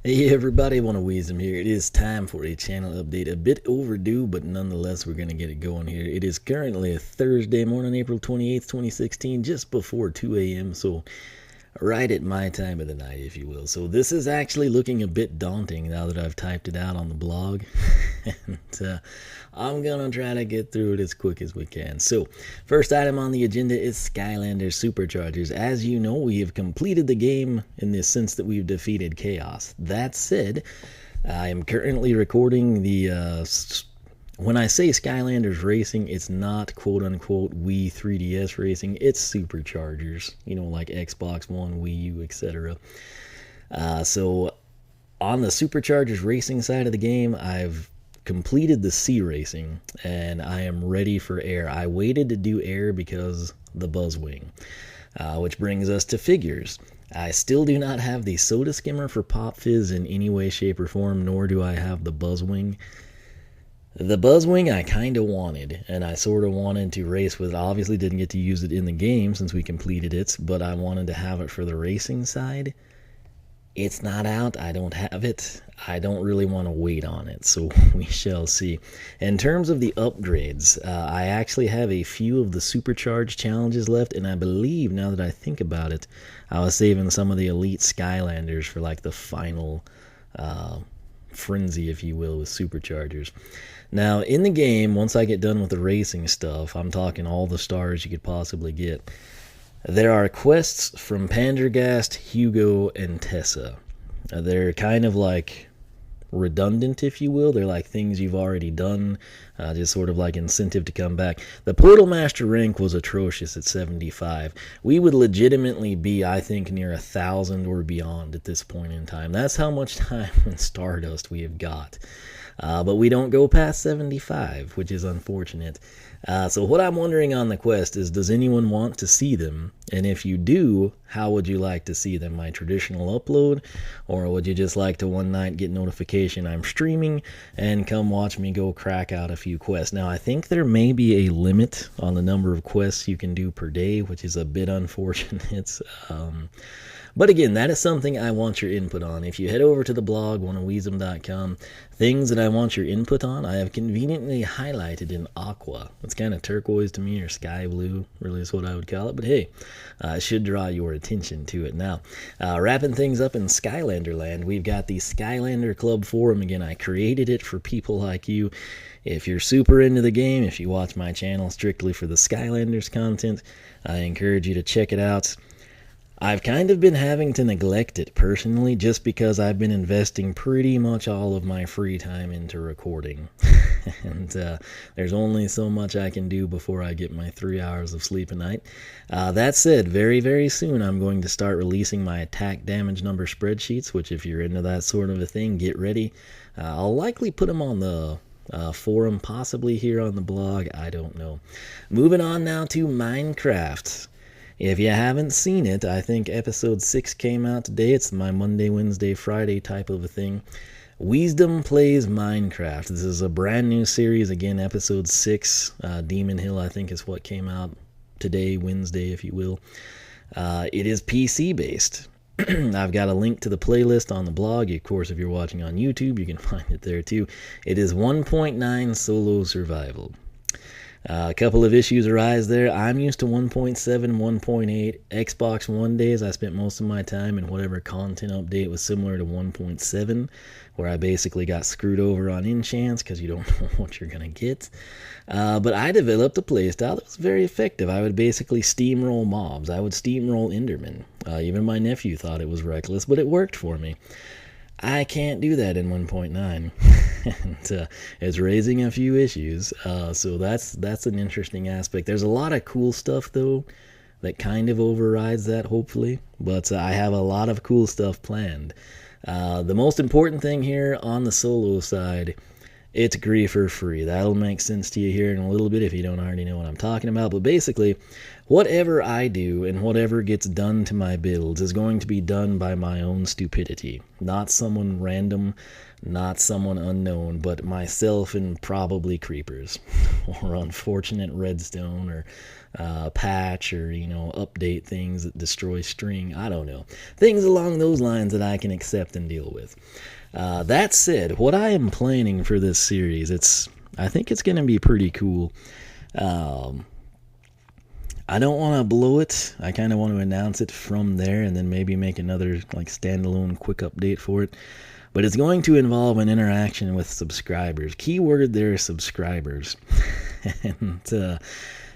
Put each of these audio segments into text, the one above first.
Hey everybody, One of Wiisdom here. It is time for a channel update. A bit overdue, but nonetheless we're going to get it going here. It is currently a Thursday morning, April 28th, 2016, just before 2 a.m. So right at my time of the night, if you will. So this is actually looking a bit daunting now that I've typed it out on the blog. and I'm gonna try to get through it as quick as we can. So first item on the agenda is Skylanders Superchargers. As you know, we have completed the game in the sense that we've defeated Chaos. That said, I am currently recording the when I say Skylanders Racing, it's not quote-unquote Wii 3DS Racing. It's Superchargers, like Xbox One, Wii U, etc. So on the Superchargers Racing side of the game, I've completed the C Racing, and I am ready for Air. I waited to do Air because the Buzzwing, which brings us to figures. I still do not have the Soda Skimmer for Pop Fizz in any way, shape, or form, nor do I have the Buzzwing. The Buzzwing I kind of wanted, and I sort of wanted to race with it. Obviously didn't get to use it in the game since we completed it, but I wanted to have it for the racing side. It's not out. I don't have it. I don't really want to wait on it, so we shall see. In terms of the upgrades, I actually have a few of the supercharged challenges left, and I believe, now that I think about it, I was saving some of the elite Skylanders for like the final frenzy, if you will, with superchargers. Now in the game, once I get done with the racing stuff, I'm talking all the stars you could possibly get, there are quests from Pendergast, Hugo, and Tessa. They're kind of like redundant, if you will. They're like things you've already done, just sort of like incentive to come back. The Portal Master rank was atrocious at 75. We would legitimately be, I think, near 1,000 or beyond at this point in time. That's how much time in Stardust we have got. But we don't go past 75, which is unfortunate. So what I'm wondering on the quest is, does anyone want to see them? And if you do, how would you like to see them? My traditional upload? Or would you just like to one night get notification I'm streaming and come watch me go crack out a few quests? Now, I think there may be a limit on the number of quests you can do per day, which is a bit unfortunate. But again, that is something I want your input on. If you head over to the blog, oneofwiisdom.com, things that I want your input on, I have conveniently highlighted in aqua. It's kind of turquoise to me, or sky blue, really is what I would call it. But hey, it should draw your attention to it. Now, wrapping things up in Skylander land, we've got the Skylander Club Forum. Again, I created it for people like you. If you're super into the game, if you watch my channel strictly for the Skylanders content, I encourage you to check it out. I've kind of been having to neglect it personally just because I've been investing pretty much all of my free time into recording. and there's only so much I can do before I get my 3 hours of sleep a night. That said, very, very soon I'm going to start releasing my attack damage number spreadsheets, which if you're into that sort of a thing, get ready. I'll likely put them on the forum, possibly here on the blog. I don't know. Moving on now to Minecraft. If you haven't seen it, I think episode 6 came out today. It's my Monday, Wednesday, Friday type of a thing. Wiisdom Plays Minecraft. This is a brand new series. Again, episode 6. Demon Hill, I think, is what came out today, Wednesday, if you will. It is PC based. I've got a link to the playlist on the blog. Of course, if you're watching on YouTube, you can find it there too. It is 1.9 solo survival. A couple of issues arise there. I'm used to 1.7, 1.8. Xbox One days, I spent most of my time in whatever content update was similar to 1.7, where I basically got screwed over on enchants because you don't know what you're going to get. But I developed a playstyle that was very effective. I would basically steamroll mobs. I would steamroll Endermen. Even my nephew thought it was reckless, but it worked for me. I can't do that in 1.9. and it's raising a few issues, so that's an interesting aspect. There's a lot of cool stuff though that kind of overrides that, hopefully, but I have a lot of cool stuff planned. The most important thing here on the solo side, it's griefer free. That'll make sense to you here in a little bit if you don't already know what I'm talking about. But basically, whatever I do and whatever gets done to my builds is going to be done by my own stupidity. Not someone random, not someone unknown, but myself and probably creepers. Or unfortunate redstone, or patch, or, update things that destroy string. I don't know. Things along those lines that I can accept and deal with. That said, what I am planning for this series, I think it's going to be pretty cool. I don't want to blow it. I kind of want to announce it from there and then maybe make another standalone quick update for it. But it's going to involve an interaction with subscribers. Keyword there, subscribers. And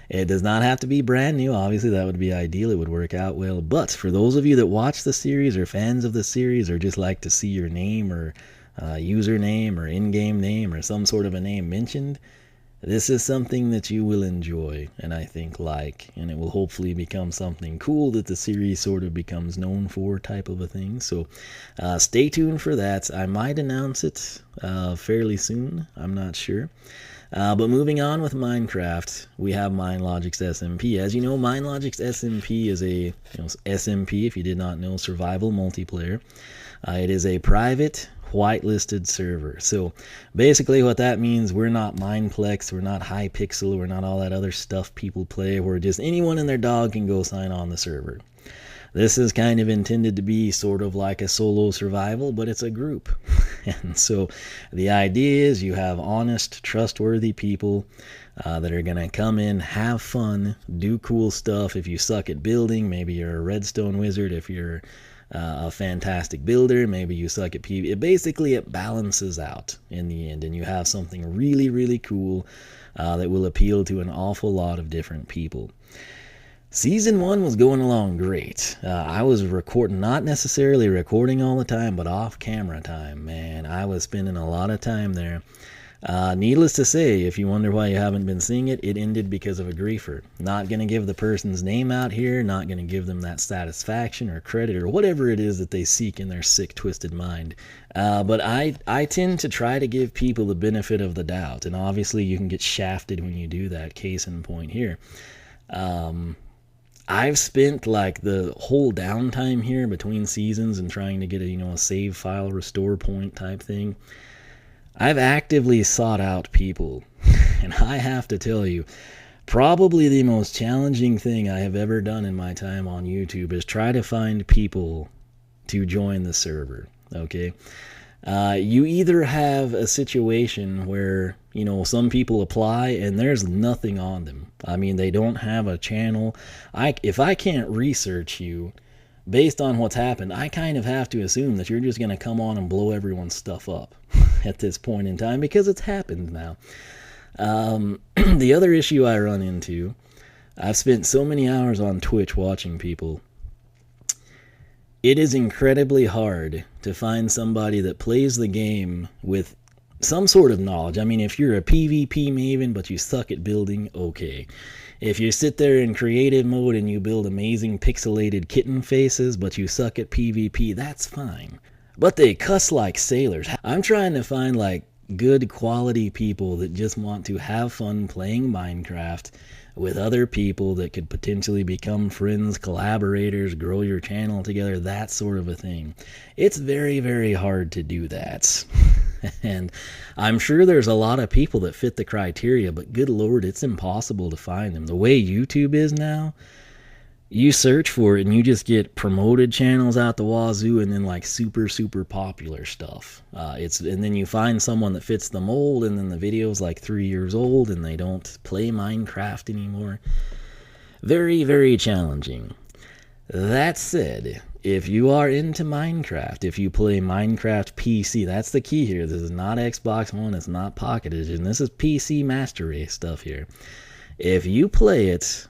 it does not have to be brand new. Obviously, that would be ideal. It would work out well. But for those of you that watch the series or fans of the series or just like to see your name or username or in-game name or some sort of a name mentioned, this is something that you will enjoy and I think and it will hopefully become something cool that the series sort of becomes known for, type of a thing. So stay tuned for that. I might announce it fairly soon. I'm not sure. But moving on with Minecraft, we have Minelogix SMP. As you know, Minelogix SMP is a SMP, if you did not know, survival multiplayer. It is a private whitelisted server. So basically what that means, we're not Mineplex, we're not Hypixel, we're not all that other stuff people play where just anyone and their dog can go sign on the server. This is kind of intended to be sort of like a solo survival, but it's a group. And so the idea is you have honest, trustworthy people that are going to come in, have fun, do cool stuff. If you suck at building, maybe you're a redstone wizard. If you're a fantastic builder, maybe you suck at PvP. Basically, it balances out in the end, and you have something really, really cool that will appeal to an awful lot of different people. Season 1 was going along great. I was not necessarily recording all the time, but off-camera time, man. I was spending a lot of time there. Needless to say, if you wonder why you haven't been seeing it, it ended because of a griefer. Not going to give the person's name out here, not going to give them that satisfaction or credit or whatever it is that they seek in their sick, twisted mind. But I tend to try to give people the benefit of the doubt, and obviously you can get shafted when you do that, case in point here. I've spent the whole downtime here between seasons and trying to get a save file restore point type thing. I've actively sought out people, and I have to tell you, probably the most challenging thing I have ever done in my time on YouTube is try to find people to join the server, okay? You either have a situation where, some people apply and there's nothing on them. I mean, they don't have a channel. If I can't research you based on what's happened, I kind of have to assume that you're just going to come on and blow everyone's stuff up at this point in time, because it's happened now. The other issue I run into, I've spent so many hours on Twitch watching people. It is incredibly hard to find somebody that plays the game with some sort of knowledge. I mean, if you're a PvP maven but you suck at building, okay. If you sit there in creative mode and you build amazing pixelated kitten faces but you suck at PvP, that's fine. But they cuss like sailors. I'm trying to find good quality people that just want to have fun playing Minecraft with other people that could potentially become friends, collaborators, grow your channel together, that sort of a thing. It's very, very hard to do that. And I'm sure there's a lot of people that fit the criteria, but good Lord, it's impossible to find them. The way YouTube is now, you search for it and you just get promoted channels out the wazoo and then super, super popular stuff. And then you find someone that fits the mold and then the video's 3 years old and they don't play Minecraft anymore. Very, very challenging. That said, if you are into Minecraft, if you play Minecraft PC, that's the key here. This is not Xbox One, it's not Pocket Edition. This is PC Master Race stuff here. If you play it,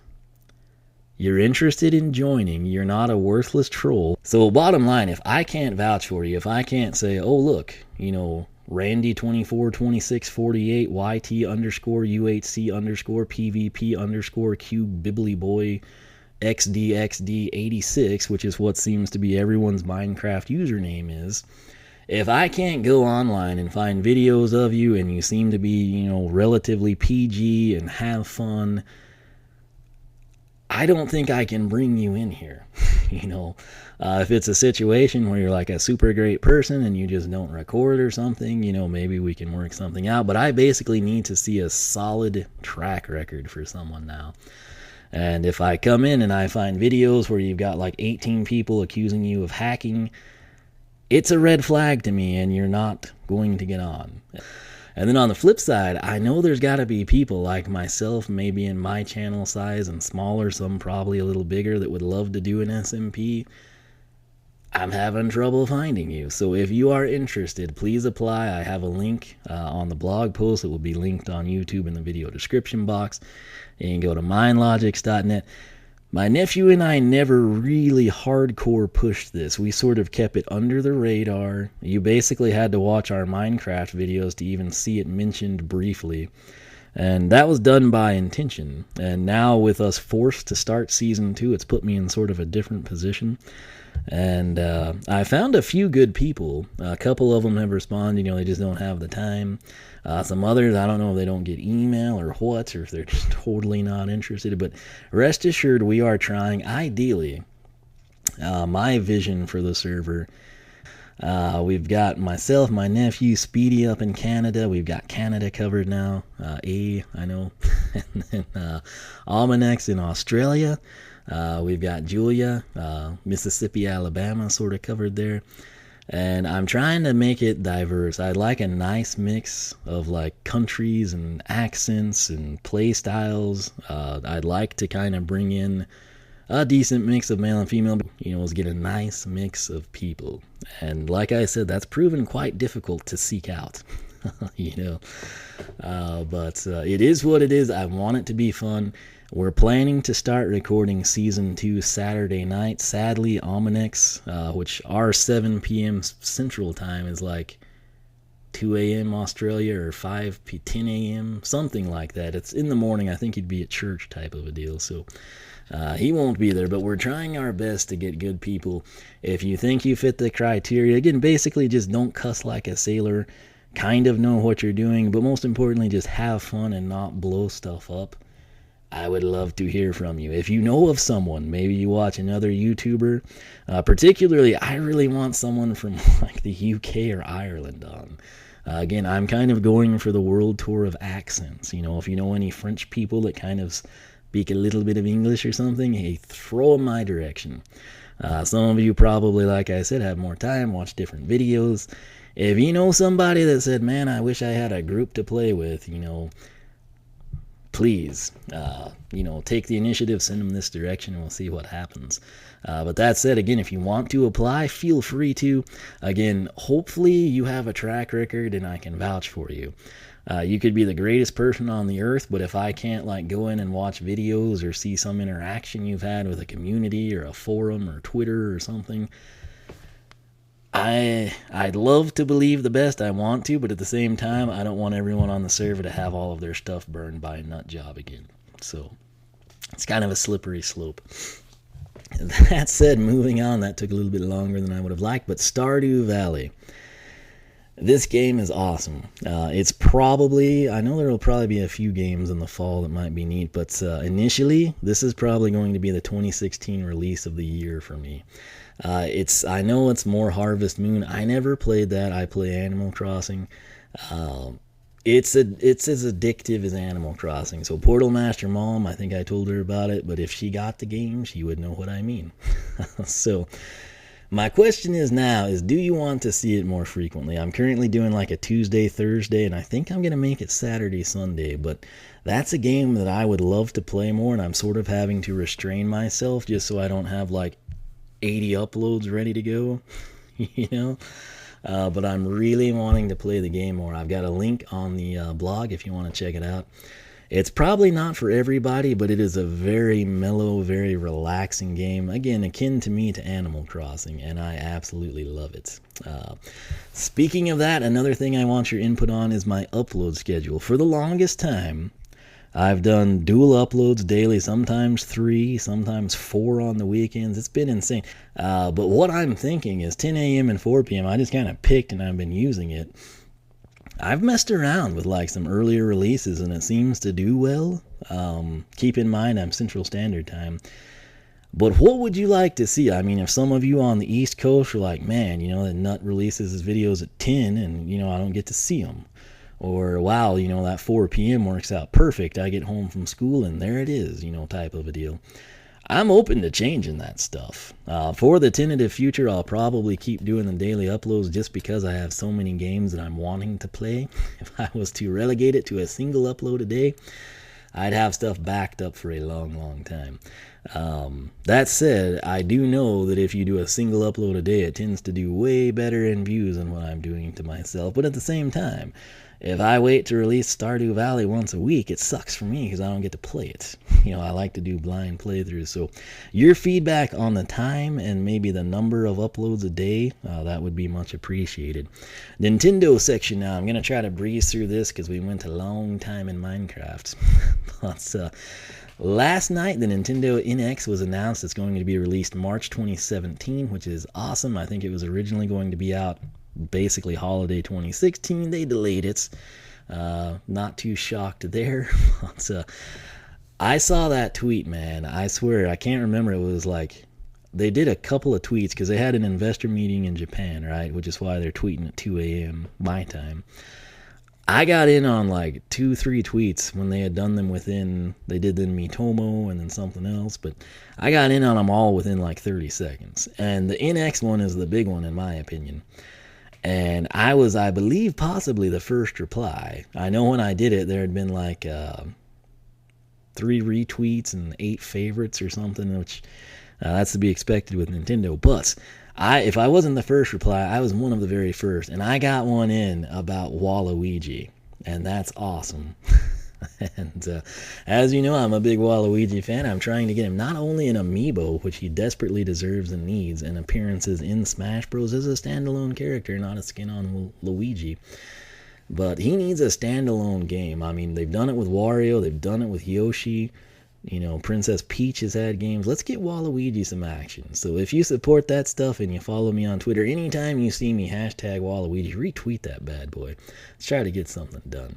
you're interested in joining, you're not a worthless troll. So bottom line, if I can't vouch for you, if I can't say, oh look, Randy242648 YT_UHC_PVP_Q Bibblyboy XDXD86, which is what seems to be everyone's Minecraft username is. If I can't go online and find videos of you and you seem to be, relatively PG and have fun, I don't think I can bring you in here. If it's a situation where you're like a super great person and you just don't record or something, maybe we can work something out. But I basically need to see a solid track record for someone now. And if I come in and I find videos where you've got like 18 people accusing you of hacking, it's a red flag to me, and you're not going to get on. And then on the flip side, I know there's got to be people like myself, maybe in my channel size and smaller, some probably a little bigger, that would love to do an SMP. I'm having trouble finding you. So if you are interested, please apply. I have a link on the blog post. It will be linked on YouTube in the video description box. You can go to Minelogix.Net. My nephew and I never really hardcore pushed this. We sort of kept it under the radar. You basically had to watch our Minecraft videos to even see it mentioned briefly. And that was done by intention. And now with us forced to start Season 2, it's put me in sort of a different position. And I found a few good people. A couple of them have responded, they just don't have the time. Some others, I don't know if they don't get email or what, or if they're just totally not interested. But rest assured, we are trying. Ideally, my vision for the server, we've got myself, my nephew, Speedy up in Canada. We've got Canada covered now. I know. And then Almanex in Australia. We've got Julia, Mississippi, Alabama sort of covered there. And I'm trying to make it diverse. I'd like a nice mix of like countries and accents and play styles. I'd like to kind of bring in a decent mix of male and female, let's get a nice mix of people. And like I said, that's proven quite difficult to seek out. But it is what it is. I want it to be fun. We're planning to start recording Season 2 Saturday night. Sadly, Almanex, which our 7 p.m. Central Time is like 2 a.m. Australia or 10 a.m., something like that. It's in the morning. I think he'd be at church type of a deal. So he won't be there, but we're trying our best to get good people. If you think you fit the criteria, again, basically just don't cuss like a sailor, kind of know what you're doing, but most importantly, just have fun and not blow stuff up. I would love to hear from you. If you know of someone, maybe you watch another YouTuber, particularly I really want someone from like the UK or Ireland on. Again, I'm kind of going for the world tour of accents. If you know any French people that kind of speak a little bit of English or something, hey, throw them my direction. Some of you probably, like I said, have more time, watch different videos. If you know somebody that said, man, I wish I had a group to play with, please, take the initiative, send them this direction, and we'll see what happens. But that said, again, if you want to apply, feel free to. Again, hopefully you have a track record and I can vouch for you. You could be the greatest person on the earth, but if I can't go in and watch videos or see some interaction you've had with a community or a forum or Twitter or something, I'd love to believe the best. I want to, but at the same time, I don't want everyone on the server to have all of their stuff burned by a nut job again. So it's kind of a slippery slope. That said, moving on, that took a little bit longer than I would have liked, but Stardew Valley. This game is awesome. It's probably, I know there will probably be a few games in the fall that might be neat, but initially, this is probably going to be the 2016 release of the year for me. I know it's more Harvest Moon. I never played that. I play Animal Crossing. It's as addictive as Animal Crossing. So Portal Master Mom, I think I told her about it, but if she got the game, she would know what I mean. So my question is do you want to see it more frequently? I'm currently doing like a Tuesday, Thursday, and I think I'm going to make it Saturday, Sunday, but that's a game that I would love to play more, and I'm sort of having to restrain myself just so I don't have 80 uploads ready to go, but I'm really wanting to play the game more. I've got a link on the blog if you want to check it out. It's probably not for everybody, but it is a very mellow, very relaxing game. Again, akin to me to Animal Crossing, and I absolutely love it. Speaking of that, another thing I want your input on is my upload schedule. For the longest time, I've done dual uploads daily, sometimes 3, sometimes 4 on the weekends. It's been insane. But what I'm thinking is 10 a.m. and 4 p.m. I just kind of picked and I've been using it. I've messed around with like some earlier releases and it seems to do well. Keep in mind I'm Central Standard Time. But what would you like to see? I mean, if some of you on the East Coast are like, man, that nut releases his videos at 10 and, I don't get to see them. Or, wow, that 4 p.m. works out perfect. I get home from school and there it is, type of a deal. I'm open to changing that stuff. For the tentative future, I'll probably keep doing the daily uploads just because I have so many games that I'm wanting to play. If I was to relegate it to a single upload a day, I'd have stuff backed up for a long, long time. That said, I do know that if you do a single upload a day, it tends to do way better in views than what I'm doing to myself. But at the same time, if I wait to release Stardew Valley once a week, it sucks for me because I don't get to play it. I like to do blind playthroughs. So your feedback on the time and maybe the number of uploads a day, that would be much appreciated. Nintendo section now. I'm going to try to breeze through this because we went a long time in Minecraft. But, last night, the Nintendo NX was announced. It's going to be released March 2017, which is awesome. I think it was originally going to be out basically holiday 2016. They delayed it. Not too shocked there. But, I saw that tweet, man. I swear, I can't remember. It was like they did a couple of tweets because they had an investor meeting in Japan, right? Which is why they're tweeting at 2 a.m. my time. I got in on like 2-3 tweets when they had done them they did then Mitomo and then something else, but I got in on them all within like 30 seconds. And the NX one is the big one in my opinion. And I was, I believe, possibly the first reply. I know when I did it, there had been like 3 retweets and 8 favorites or something, which that's to be expected with Nintendo. But if I wasn't the first reply, I was one of the very first, and I got one in about Waluigi, and that's awesome. And as you know, I'm a big Waluigi fan. I'm trying to get him not only an amiibo, which he desperately deserves and needs, and appearances in Smash Bros. As a standalone character, not a skin on Luigi, but he needs a standalone game. I mean, they've done it with Wario, they've done it with Yoshi. Princess Peach has had games. Let's get Waluigi some action. So if you support that stuff and you follow me on Twitter, anytime you see me hashtag Waluigi, retweet that bad boy. Let's try to get something done.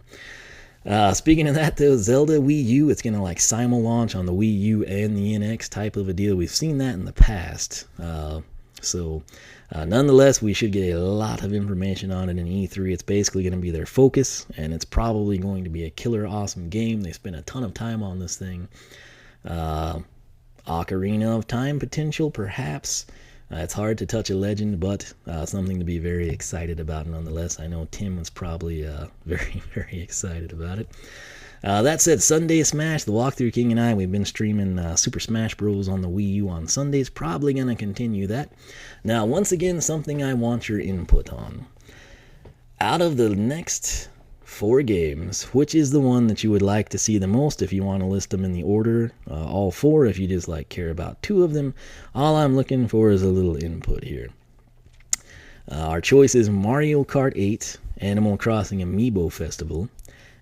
Speaking of that, though, Zelda Wii U, it's going to like simul launch on the Wii U and the NX type of a deal. We've seen that in the past. Nonetheless, we should get a lot of information on it in E3. It's basically going to be their focus, and it's probably going to be a killer awesome game. They spent a ton of time on this thing. Ocarina of Time potential, perhaps. It's hard to touch a legend, but something to be very excited about nonetheless. I know Tim was probably very, very excited about it. That said, Sunday Smash, the Walkthrough King and I, we've been streaming Super Smash Bros. On the Wii U on Sundays. Probably going to continue that. Now, once again, something I want your input on. Out of the next 4 games, which is the one that you would like to see the most if you want to list them in the order? All 4 if you just care about 2 of them. All I'm looking for is a little input here. Our choice is Mario Kart 8, Animal Crossing Amiibo Festival,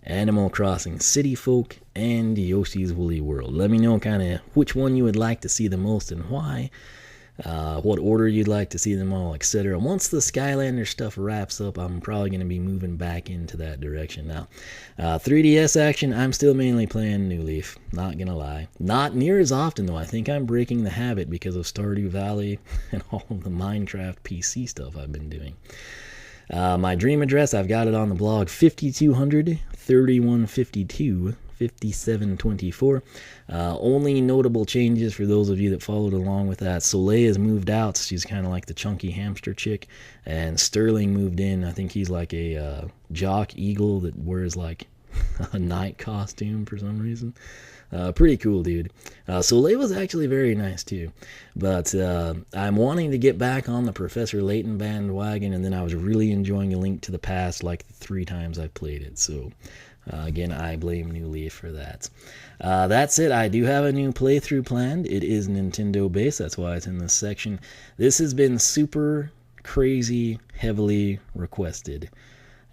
Animal Crossing City Folk, and Yoshi's Woolly World. Let me know kind of which one you would like to see the most and why, what order you'd like to see them all, etc. Once the Skylanders stuff wraps up, I'm probably going to be moving back into that direction. Now, 3DS action, I'm still mainly playing New Leaf, not going to lie. Not near as often, though. I think I'm breaking the habit because of Stardew Valley and all of the Minecraft PC stuff I've been doing. My dream address, I've got it on the blog, 5200 3152 5724. Only notable changes for those of you that followed along with that. Soleil has moved out. She's kind of like the chunky hamster chick. And Sterling moved in. I think he's like a jock eagle that wears like a night costume for some reason. Pretty cool, dude. Soleil was actually very nice too. But I'm wanting to get back on the Professor Layton bandwagon, and then I was really enjoying A Link to the Past like the 3 times I played it. So again, I blame New Leaf for that. That's it. I do have a new playthrough planned. It is Nintendo based. That's why it's in this section. This has been super crazy, heavily requested.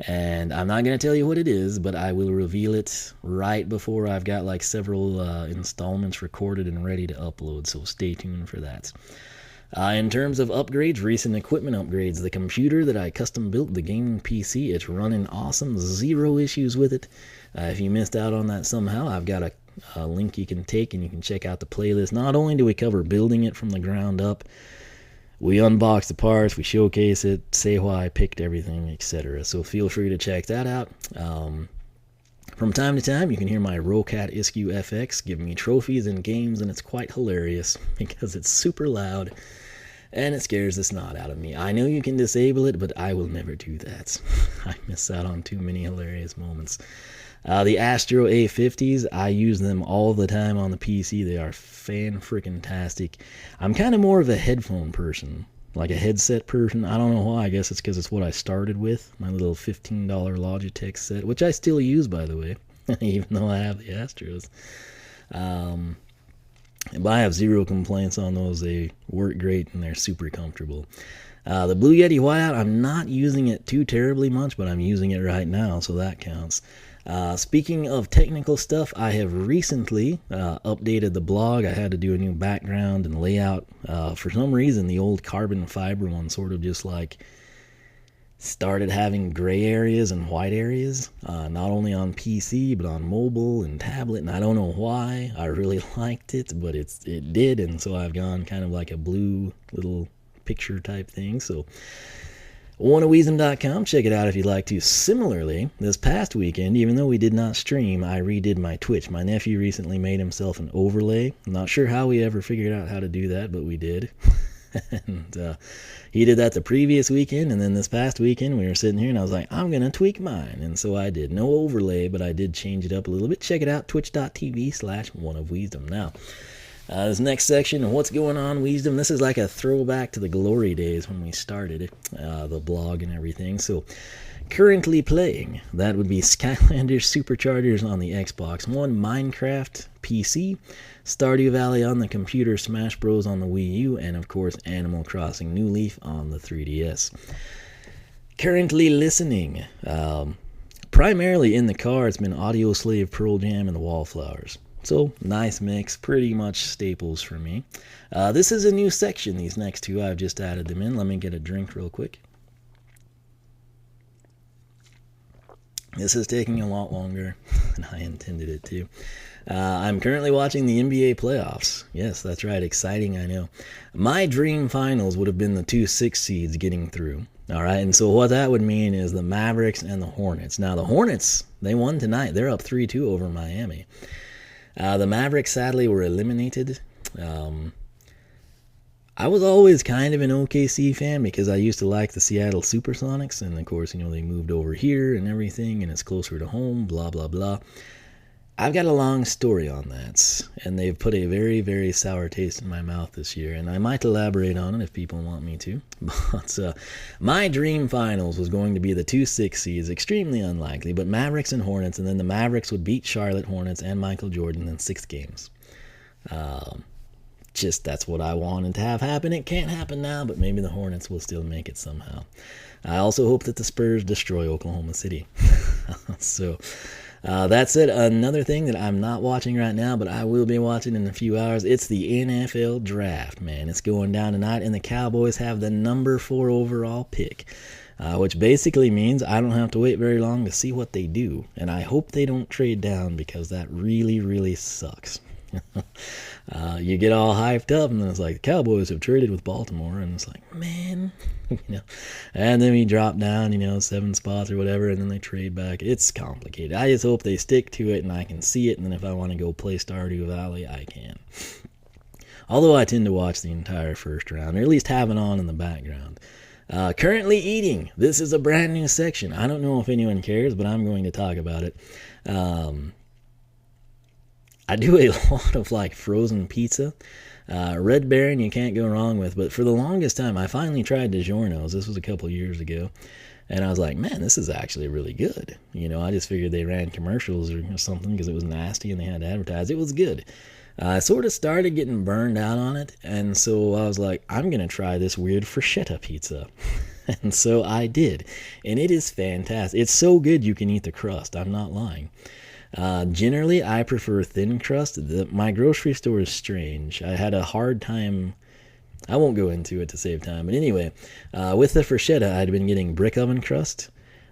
And I'm not going to tell you what it is, but I will reveal it right before I've got like several installments recorded and ready to upload. So stay tuned for that. In terms of upgrades, recent equipment upgrades, the computer that I custom built, the gaming PC, it's running awesome, zero issues with it. If you missed out on that somehow, I've got a link you can take and you can check out the playlist. Not only do we cover building it from the ground up, we unbox the parts, we showcase it, say why I picked everything, etc. So feel free to check that out. From time to time, you can hear my Rocat Iskew FX giving me trophies in games, and it's quite hilarious because it's super loud and it scares the snot out of me. I know you can disable it, but I will never do that. I miss out on too many hilarious moments. The Astro A50s, I use them all the time on the PC. They are fan-freaking-tastic. I'm kind of more of a headphone person, like a headset person. I don't know why. I guess it's because it's what I started with, my little $15 Logitech set, which I still use, by the way, even though I have the Astros. But I have zero complaints on those. They work great and they're super comfortable. The Blue Yeti Whiteout, I'm not using it too terribly much, but I'm using it right now, so that counts. Speaking of technical stuff, I have recently updated the blog. I had to do a new background and layout. For some reason, the old carbon fiber one sort of just like started having gray areas and white areas, not only on PC, but on mobile and tablet, and I don't know why. I really liked it, but it did, and so I've gone kind of like a blue little picture type thing. So Wiisdom.com, check it out if you'd like to. Similarly, this past weekend, even though we did not stream, I redid my Twitch. My nephew recently made himself an overlay. I'm not sure how we ever figured out how to do that, but we did. And he did that the previous weekend, and then this past weekend we were sitting here and I was like, I'm gonna tweak mine, and so I did. No overlay, but I did change it up a little bit. Check it out, twitch.tv/oneofwiisdom. Now, this next section of what's going on Wiisdom, this is like a throwback to the glory days when we started the blog and everything. So currently playing, that would be Skylanders Superchargers on the Xbox One, Minecraft PC, Stardew Valley on the computer, Smash Bros on the Wii U, and of course Animal Crossing New Leaf on the 3DS. Currently listening, primarily in the car, it's been Audio Slave, Pearl Jam, and the Wallflowers. So, nice mix, pretty much staples for me. This is a new section, these next two. I've just added them in. Let me get a drink real quick. This is taking a lot longer than I intended it to. I'm currently watching the NBA playoffs. Yes, that's right. Exciting, I know. My dream finals would have been the 2 6 seeds getting through. All right, and so what that would mean is the Mavericks and the Hornets. Now, the Hornets, they won tonight. They're up 3-2 over Miami. The Mavericks, sadly, were eliminated. I was always kind of an OKC fan because I used to like the Seattle Supersonics, and of course, they moved over here and everything, and it's closer to home, blah, blah, blah. I've got a long story on that, and they've put a very, very sour taste in my mouth this year, and I might elaborate on it if people want me to. But my dream finals was going to be the 2 6 seeds, extremely unlikely, but Mavericks and Hornets, and then the Mavericks would beat Charlotte Hornets and Michael Jordan in 6 games. Just that's what I wanted to have happen. It can't happen now, but maybe the Hornets will still make it somehow. I also hope that the Spurs destroy Oklahoma City. So that's it. Another thing that I'm not watching right now, but I will be watching in a few hours, it's the NFL draft, man. It's going down tonight, and the Cowboys have the number 4 overall pick, which basically means I don't have to wait very long to see what they do. And I hope they don't trade down because that really, really sucks. You get all hyped up, and then it's like the Cowboys have traded with Baltimore, and it's like, man, and then we drop down, 7 spots or whatever, and then they trade back. It's complicated. I just hope they stick to it, and I can see it, and then if I want to go play Stardew Valley, I can. Although I tend to watch the entire first round, or at least have it on in the background. Currently eating. This is a brand new section. I don't know if anyone cares, but I'm going to talk about it. I do a lot of frozen pizza. Red Baron you can't go wrong with, but for the longest time I finally tried DiGiorno's. This was a couple years ago, and I was like, man, this is actually really good. I just figured they ran commercials or something because it was nasty and they had to advertise. It was good. I sort of started getting burned out on it, and so I was like, I'm going to try this weird freschetta pizza. And so I did, and it is fantastic. It's so good you can eat the crust. I'm not lying. Generally, I prefer thin crust. My grocery store is strange. I had a hard time I won't go into it to save time. But anyway, with the Freshetta, I'd been getting brick oven crust.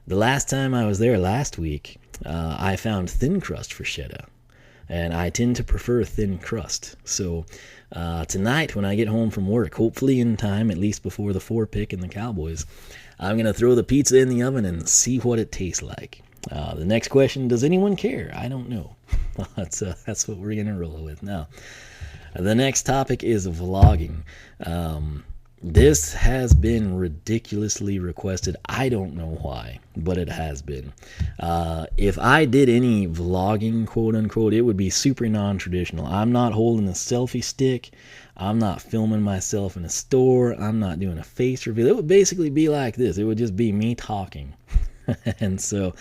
The last time I was there last week, I found thin crust Freshetta. And I tend to prefer thin crust. So tonight when I get home from work, hopefully in time, at least before the 4-pick and the Cowboys, I'm going to throw the pizza in the oven and see what it tastes like. The next question, does anyone care? I don't know. That's what we're going to roll with now. The next topic is vlogging. This has been ridiculously requested. I don't know why, but it has been. If I did any vlogging, quote unquote, it would be super non-traditional. I'm not holding a selfie stick. I'm not filming myself in a store. I'm not doing a face reveal. It would basically be like this. It would just be me talking. And so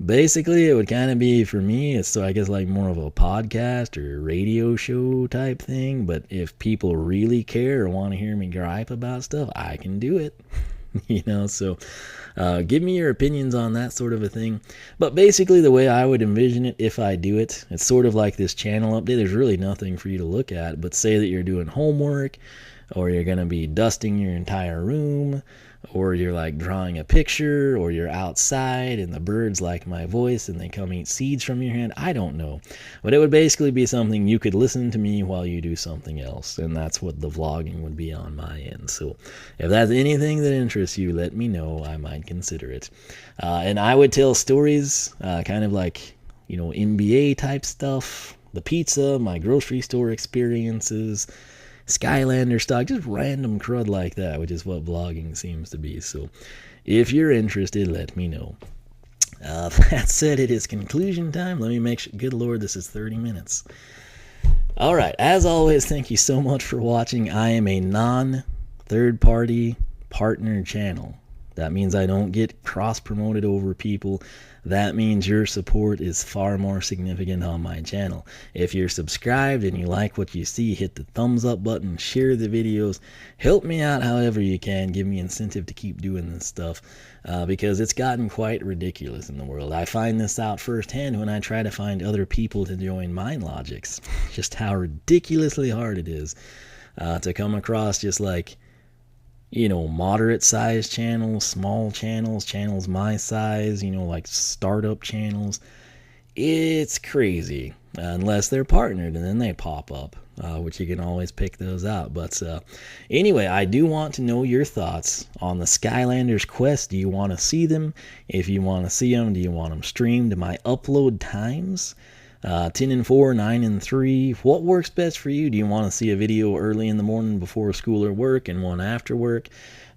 basically it would kind of be, for me, it's so I guess like more of a podcast or radio show type thing. But if people really care or want to hear me gripe about stuff, I can do it. So give me your opinions on that sort of a thing. But basically the way I would envision it, if I do it, it's sort of like this channel update. There's really nothing for you to look at, but say that you're doing homework, or you're going to be dusting your entire room, or you're like drawing a picture, or you're outside and the birds like my voice and they come eat seeds from your hand. I don't know. But it would basically be something you could listen to me while you do something else. And that's what the vlogging would be on my end. So if that's anything that interests you, let me know. I might consider it. And I would tell stories, kind of like, NBA type stuff, the pizza, my grocery store experiences, Skylanders stock, just random crud like that, which is what vlogging seems to be. So if you're interested, let me know. That said, it is conclusion time. Let me make sure, good Lord, this is 30 minutes. All right, as always, thank you so much for watching. I am a non-third-party partner channel. That means I don't get cross-promoted over people. That means your support is far more significant on my channel. If you're subscribed and you like what you see, hit the thumbs up button, share the videos, help me out however you can, give me incentive to keep doing this stuff, because it's gotten quite ridiculous in the world. I find this out firsthand when I try to find other people to join Minelogix, just how ridiculously hard it is to come across just like, moderate sized channels, small channels my size, like startup channels. It's crazy unless they're partnered, and then they pop up, which you can always pick those out. But anyway, I do want to know your thoughts on the Skylanders quest. Do you want to see them? If you want to see them, do you want them streamed? My upload times, 10 and 4, 9 and 3. What works best for you? Do you want to see a video early in the morning before school or work and one after work?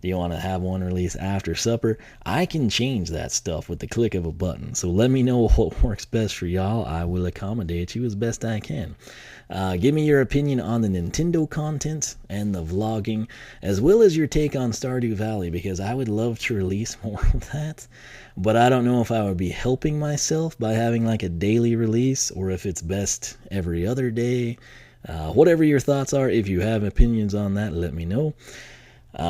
Do you want to have one released after supper? I can change that stuff with the click of a button. So let me know what works best for y'all. I will accommodate you as best I can. Give me your opinion on the Nintendo content and the vlogging, as well as your take on Stardew Valley, because I would love to release more of that. But I don't know if I would be helping myself by having like a daily release, or if it's best every other day. Whatever your thoughts are, if you have opinions on that, let me know.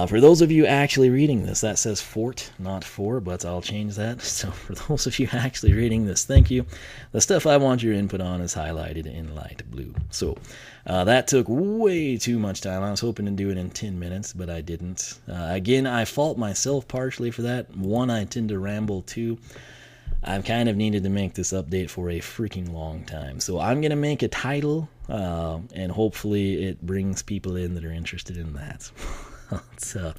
For those of you actually reading this, that says Fort, not 4, but I'll change that. So for those of you actually reading this, thank you. The stuff I want your input on is highlighted in light blue. So that took way too much time. I was hoping to do it in 10 minutes, but I didn't. Again, I fault myself partially for that. 1, I tend to ramble. 2, I've kind of needed to make this update for a freaking long time. So I'm going to make a title, and hopefully it brings people in that are interested in that. So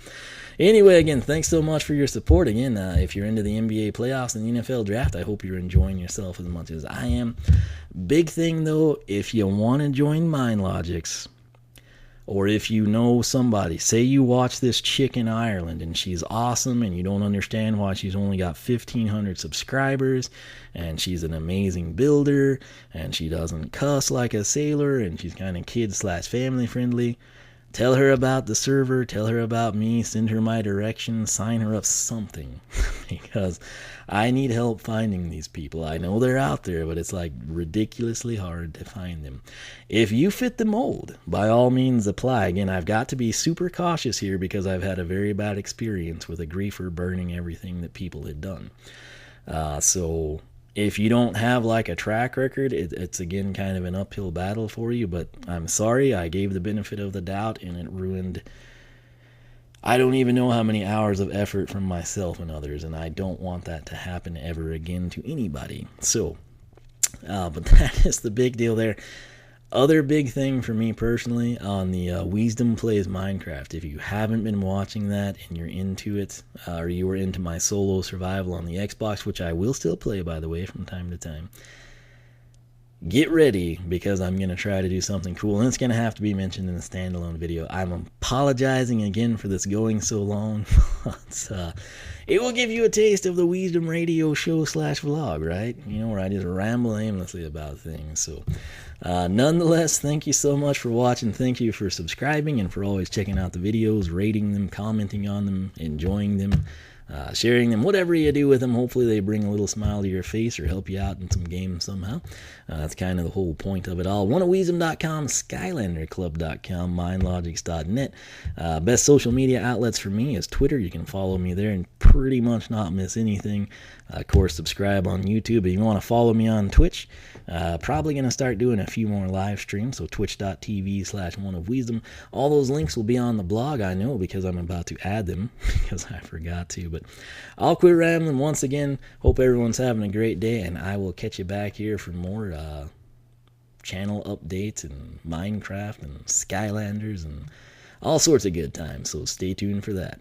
anyway, again, thanks so much for your support. Again, if you're into the NBA playoffs and the NFL draft, I hope you're enjoying yourself as much as I am. Big thing though, if you want to join Minelogix, or if you know somebody, say you watch this chick in Ireland and she's awesome and you don't understand why she's only got 1,500 subscribers, and she's an amazing builder and she doesn't cuss like a sailor and she's kind of kid/family friendly, tell her about the server, tell her about me, send her my directions, sign her up something, because I need help finding these people. I know they're out there, but it's like ridiculously hard to find them. If you fit the mold, by all means apply. Again, I've got to be super cautious here because I've had a very bad experience with a griefer burning everything that people had done. So If you don't have like a track record, it's again kind of an uphill battle for you, but I'm sorry, I gave the benefit of the doubt and it ruined, I don't even know how many hours of effort from myself and others, and I don't want that to happen ever again to anybody. So, but that is the big deal there. Other big thing for me personally on the Wiisdom Plays Minecraft. If you haven't been watching that and you're into it, or you were into my solo survival on the Xbox, which I will still play, by the way, from time to time, get ready, because I'm going to try to do something cool, and it's going to have to be mentioned in a standalone video. I'm apologizing again for this going so long, but it will give you a taste of the Wiisdom radio show / vlog, right? You know, where I just ramble aimlessly about things. So nonetheless, thank you so much for watching. Thank you for subscribing and for always checking out the videos, rating them, commenting on them, enjoying them, sharing them, whatever you do with them. Hopefully they bring a little smile to your face or help you out in some games somehow. That's kind of the whole point of it all. OneOfWiisdom.com, SkylanderClub.com, Minelogix.net. Best social media outlets for me is Twitter. You can follow me there and pretty much not miss anything. Of course, subscribe on YouTube. If you want to follow me on Twitch, probably going to start doing a few more live streams, so twitch.tv/OneOfWiisdom. All those links will be on the blog, I know, because I'm about to add them, because I forgot to. But I'll quit rambling once again. Hope everyone's having a great day, and I will catch you back here for more channel updates and Minecraft and Skylanders and all sorts of good times. So stay tuned for that.